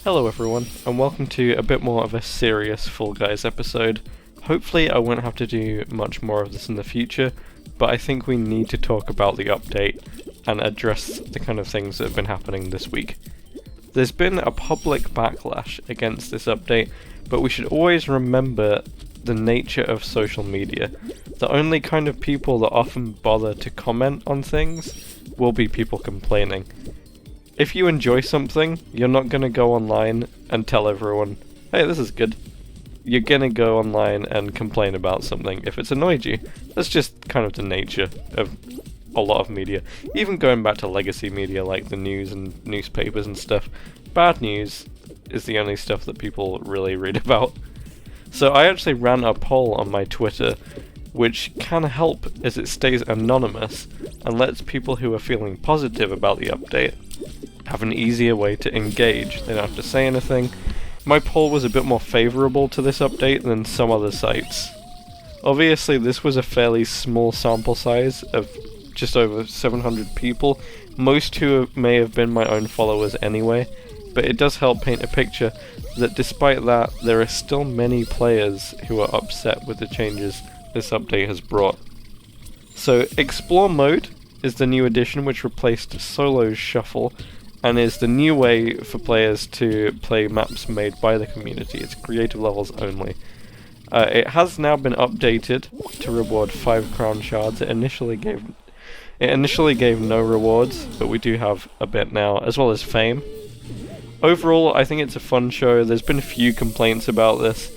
Hello everyone, and welcome to a bit more of a serious Fall Guys episode. Hopefully I won't have to do much more of this in the future, but I think we need to talk about the update and address the kind of things that have been happening this week. There's been a public backlash against this update, but we should always remember the nature of social media. The only kind of people that often bother to comment on things will be people complaining. If you enjoy something, you're not going to go online and tell everyone, hey, this is good. You're going to go online and complain about something if it's annoyed you. That's just kind of the nature of a lot of media. Even going back to legacy media like the news and newspapers and stuff, bad news is the only stuff that people really read about. So I actually ran a poll on my Twitter, which can help as it stays anonymous and lets people who are feeling positive about the update have an easier way to engage. They don't have to say anything. My poll was a bit more favourable to this update than some other sites. Obviously this was a fairly small sample size of just over 700 people, most who may have been my own followers anyway, but it does help paint a picture that despite that, there are still many players who are upset with the changes this update has brought. So Explore Mode is the new addition which replaced Solo's Shuffle and is the new way for players to play maps made by the community. It's creative levels only. It has now been updated to reward 5 crown shards. It initially gave no rewards, but we do have a bit now, as well as fame. Overall, I think it's a fun show. There's been a few complaints about this.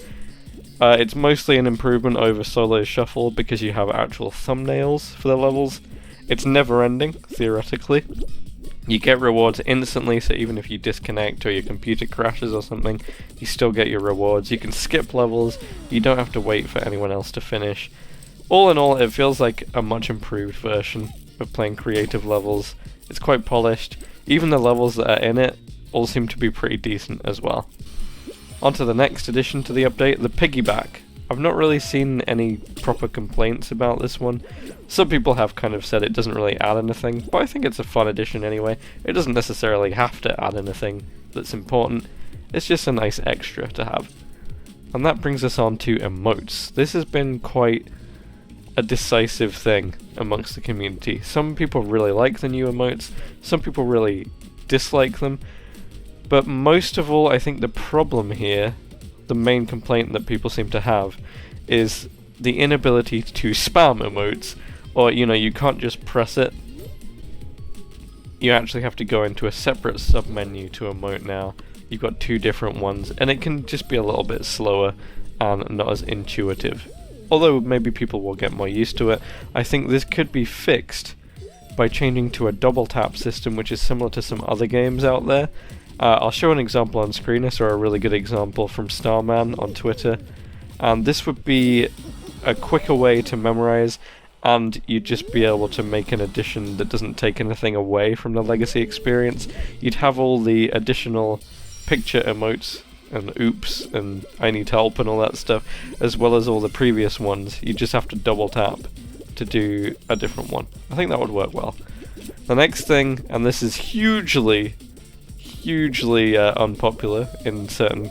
It's mostly an improvement over Solo Shuffle because you have actual thumbnails for the levels. It's never ending, theoretically. You get rewards instantly, so even if you disconnect or your computer crashes or something, you still get your rewards. You can skip levels, you don't have to wait for anyone else to finish. All in all, it feels like a much improved version of playing creative levels. It's quite polished. Even the levels that are in it all seem to be pretty decent as well. On to the next addition to the update, the piggyback. I've not really seen any proper complaints about this one. Some people have kind of said it doesn't really add anything, but I think it's a fun addition anyway. It doesn't necessarily have to add anything that's important. It's just a nice extra to have. And that brings us on to emotes. This has been quite a decisive thing amongst the community. Some people really like the new emotes, some people really dislike them, but most of all I think the problem here, the main complaint that people seem to have, is the inability to spam emotes, or you can't just press it. You actually have to go into a separate sub-menu to emote now. You've got 2 different ones, and it can just be a little bit slower and not as intuitive. Although maybe people will get more used to it, I think this could be fixed by changing to a double tap system, which is similar to some other games out there. I'll show an example on screen. I saw a really good example from Starman on Twitter, and this would be a quicker way to memorize, and you'd just be able to make an addition that doesn't take anything away from the legacy experience. You'd have all the additional picture emotes and oops and I need help and all that stuff, as well as all the previous ones. You just have to double tap to do a different one. I think that would work well. The next thing, and this is hugely unpopular in certain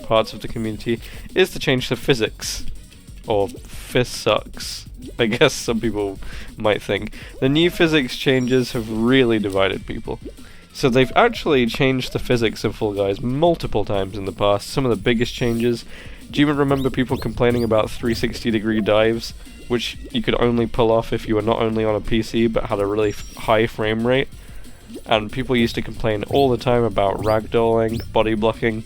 parts of the community, is the change to physics, or physics, I guess some people might think. The new physics changes have really divided people. So they've actually changed the physics of Fall Guys multiple times in the past. Some of the biggest changes. Do you even remember people complaining about 360-degree dives, which you could only pull off if you were not only on a PC but had a really high frame rate? And people used to complain all the time about ragdolling, body blocking.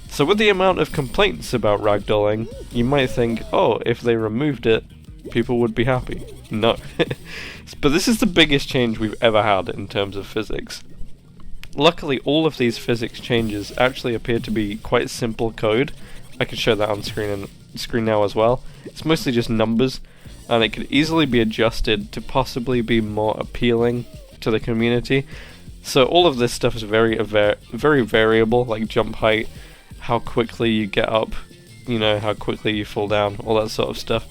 So with the amount of complaints about ragdolling, you might think, oh, if they removed it, people would be happy. No. But this is the biggest change we've ever had in terms of physics. Luckily, all of these physics changes actually appear to be quite simple code. I can show that on screen now as well. It's mostly just numbers, and it could easily be adjusted to possibly be more appealing to the community. So all of this stuff is very variable, like jump height, how quickly you get up, how quickly you fall down, all that sort of stuff.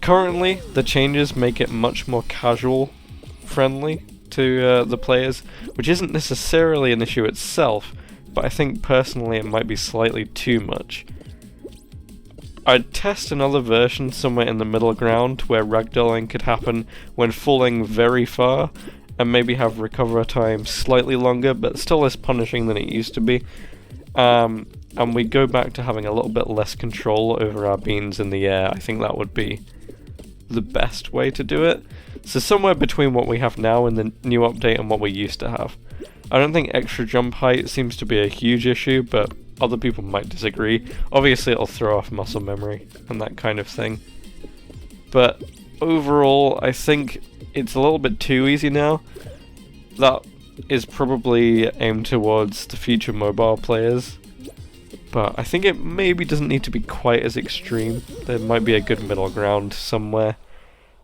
Currently, the changes make it much more casual friendly to the players, which isn't necessarily an issue itself, but I think personally it might be slightly too much. I'd test another version somewhere in the middle ground where ragdolling could happen when falling very far, and maybe have recover time slightly longer, but still less punishing than it used to be. And we go back to having a little bit less control over our beans in the air. I think that would be the best way to do it. So somewhere between what we have now in the new update and what we used to have. I don't think extra jump height seems to be a huge issue, but other people might disagree. Obviously it'll throw off muscle memory and that kind of thing. But overall, I think it's a little bit too easy now. That is probably aimed towards the future mobile players, but I think it maybe doesn't need to be quite as extreme. There might be a good middle ground somewhere.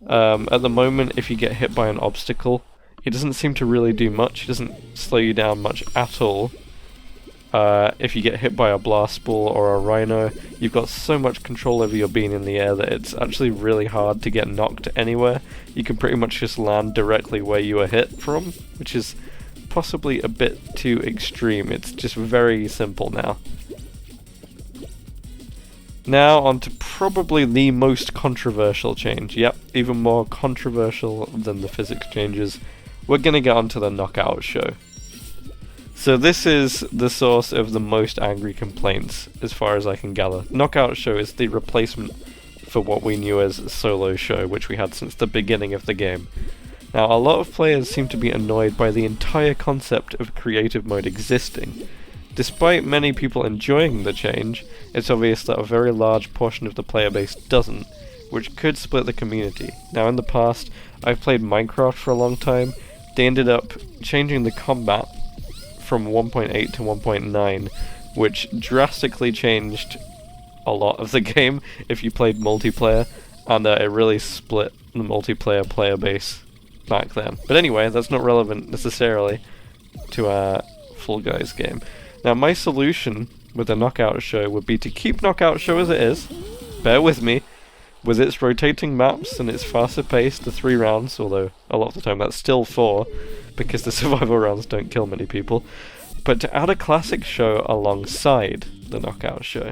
At the moment, if you get hit by an obstacle, it doesn't seem to really do much. It doesn't slow you down much at all. If you get hit by a blast ball or a rhino, you've got so much control over your bean in the air that it's actually really hard to get knocked anywhere. You can pretty much just land directly where you were hit from, which is possibly a bit too extreme. It's just very simple now. Now on to probably the most controversial change. Yep, even more controversial than the physics changes. We're gonna get onto the knockout show. So this is the source of the most angry complaints, as far as I can gather. Knockout show is the replacement for what we knew as solo show, which we had since the beginning of the game. Now, a lot of players seem to be annoyed by the entire concept of creative mode existing. Despite many people enjoying the change, it's obvious that a very large portion of the player base doesn't, which could split the community. Now, in the past, I've played Minecraft for a long time. They ended up changing the combat from 1.8 to 1.9, which drastically changed a lot of the game if you played multiplayer, and it really split the multiplayer player base back then. But anyway, that's not relevant necessarily to our Fall Guys game. Now, my solution with the Knockout Show would be to keep Knockout Show as it is, bear with me, with its rotating maps and its faster pace to 3 rounds, although a lot of the time that's still 4, because the survival rounds don't kill many people, but to add a classic show alongside the Knockout Show.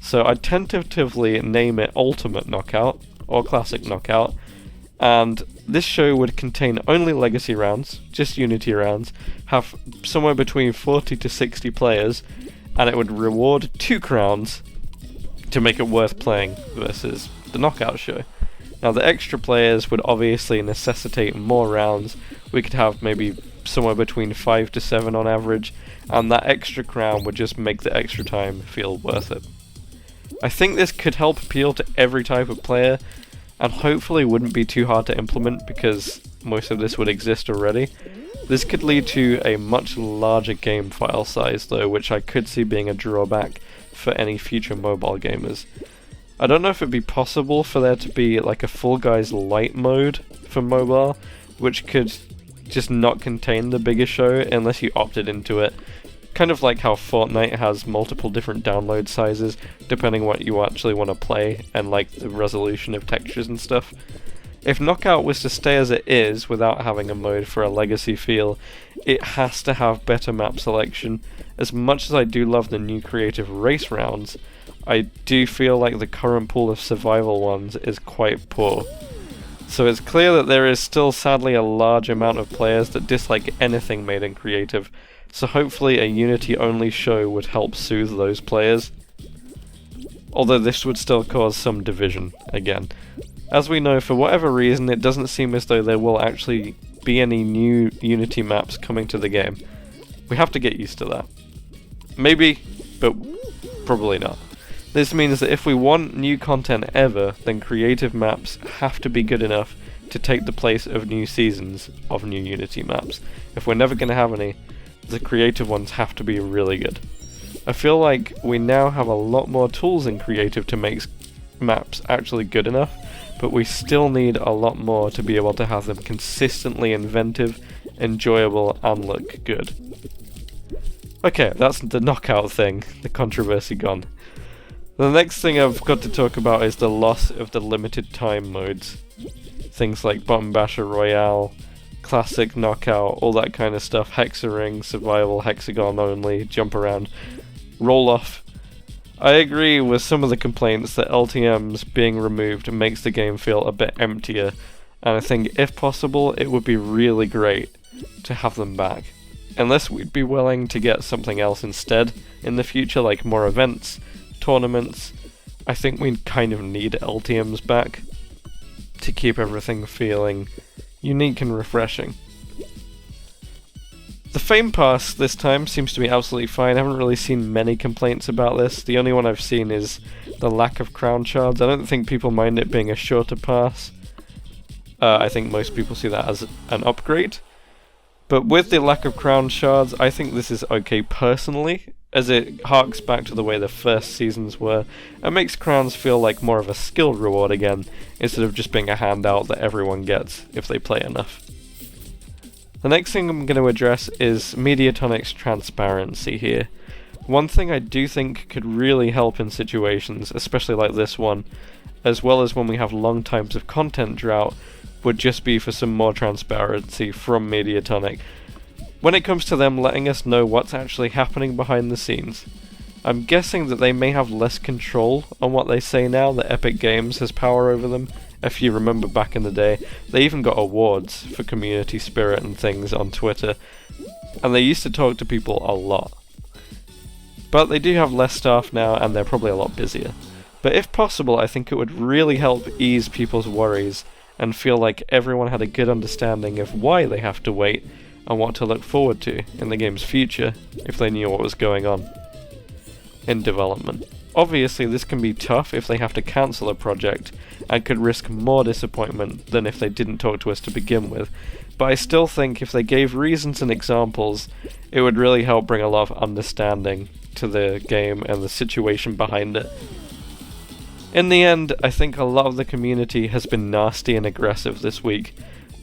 So I'd tentatively name it Ultimate Knockout, or Classic Knockout, and this show would contain only Legacy rounds, just Unity rounds, have somewhere between 40 to 60 players, and it would reward 2 crowns to make it worth playing versus the Knockout Show. Now, the extra players would obviously necessitate more rounds. We could have maybe somewhere between 5 to 7 on average, and that extra crown would just make the extra time feel worth it. I think this could help appeal to every type of player, and hopefully wouldn't be too hard to implement because most of this would exist already. This could lead to a much larger game file size though, which I could see being a drawback for any future mobile gamers. I don't know if it'd be possible for there to be like a Fall Guys light mode for mobile, which could just not contain the bigger show unless you opted into it. Kind of like how Fortnite has multiple different download sizes depending what you actually want to play and like the resolution of textures and stuff. If Knockout was to stay as it is without having a mode for a legacy feel, it has to have better map selection. As much as I do love the new creative race rounds, I do feel like the current pool of survival ones is quite poor. So it's clear that there is still sadly a large amount of players that dislike anything made in creative, so hopefully a Unity only show would help soothe those players. Although this would still cause some division, again. As we know, for whatever reason, it doesn't seem as though there will actually be any new Unity maps coming to the game. We have to get used to that. Maybe, but probably not. This means that if we want new content ever, then creative maps have to be good enough to take the place of new seasons of new Unity maps. If we're never going to have any, the creative ones have to be really good. I feel like we now have a lot more tools in creative to make maps actually good enough, but we still need a lot more to be able to have them consistently inventive, enjoyable, and look good. Okay, that's the knockout thing, the controversy gone. The next thing I've got to talk about is the loss of the limited time modes. Things like Button Basher Royale, classic knockout, all that kind of stuff, hexaring, survival, hexagon only, jump around, roll off. I agree with some of the complaints that LTMs being removed makes the game feel a bit emptier, and I think if possible it would be really great to have them back. Unless we'd be willing to get something else instead in the future, like more events, tournaments, I think we kind of need LTMs back to keep everything feeling unique and refreshing. The Fame Pass this time seems to be absolutely fine. I haven't really seen many complaints about this. The only one I've seen is the lack of crown shards. I don't think people mind it being a shorter pass. I think most people see that as an upgrade. But with the lack of crown shards, I think this is okay personally, as it harks back to the way the first seasons were, and makes crowns feel like more of a skill reward again, instead of just being a handout that everyone gets if they play enough. The next thing I'm going to address is Mediatonic's transparency here. One thing I do think could really help in situations, especially like this one, as well as when we have long times of content drought, would just be for some more transparency from Mediatonic when it comes to them letting us know what's actually happening behind the scenes. I'm guessing that they may have less control on what they say now that Epic Games has power over them. If you remember back in the day, they even got awards for community spirit and things on Twitter, and they used to talk to people a lot. But they do have less staff now, and they're probably a lot busier. But if possible, I think it would really help ease people's worries and feel like everyone had a good understanding of why they have to wait and what to look forward to in the game's future if they knew what was going on in development. Obviously this can be tough if they have to cancel a project and could risk more disappointment than if they didn't talk to us to begin with, but I still think if they gave reasons and examples it would really help bring a lot of understanding to the game and the situation behind it. In the end, I think a lot of the community has been nasty and aggressive this week,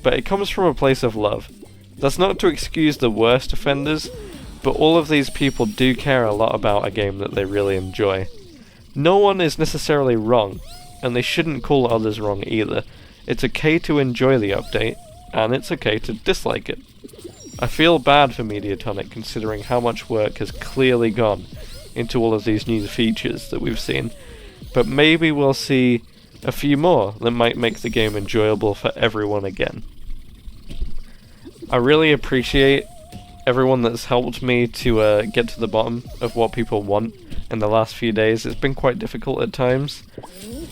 but it comes from a place of love. That's not to excuse the worst offenders, but all of these people do care a lot about a game that they really enjoy. No one is necessarily wrong, and they shouldn't call others wrong either. It's okay to enjoy the update, and it's okay to dislike it. I feel bad for Mediatonic considering how much work has clearly gone into all of these new features that we've seen, but maybe we'll see a few more that might make the game enjoyable for everyone again. I really appreciate everyone that's helped me to get to the bottom of what people want in the last few days. It's been quite difficult at times.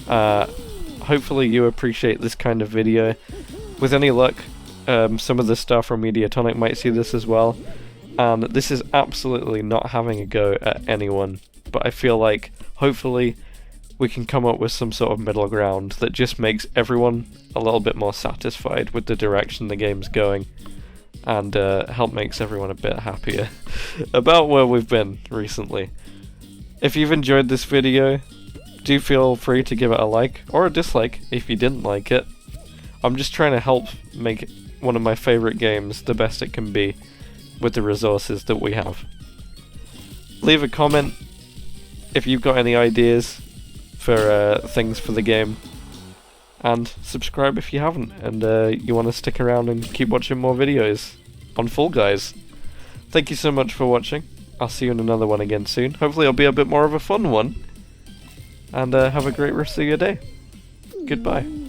Hopefully you appreciate this kind of video. With any luck, some of the staff from Mediatonic might see this as well. And this is absolutely not having a go at anyone, but I feel like hopefully we can come up with some sort of middle ground that just makes everyone a little bit more satisfied with the direction the game's going, and help makes everyone a bit happier about where we've been recently. If you've enjoyed this video, do feel free to give it a like or a dislike if you didn't like it. I'm just trying to help make one of my favourite games the best it can be with the resources that we have. Leave a comment if you've got any ideas for things for the game, and subscribe if you haven't and you want to stick around and keep watching more videos on Fall Guys. Thank you so much for watching. I'll see you in another one again soon. Hopefully it'll be a bit more of a fun one, and have a great rest of your day. Goodbye.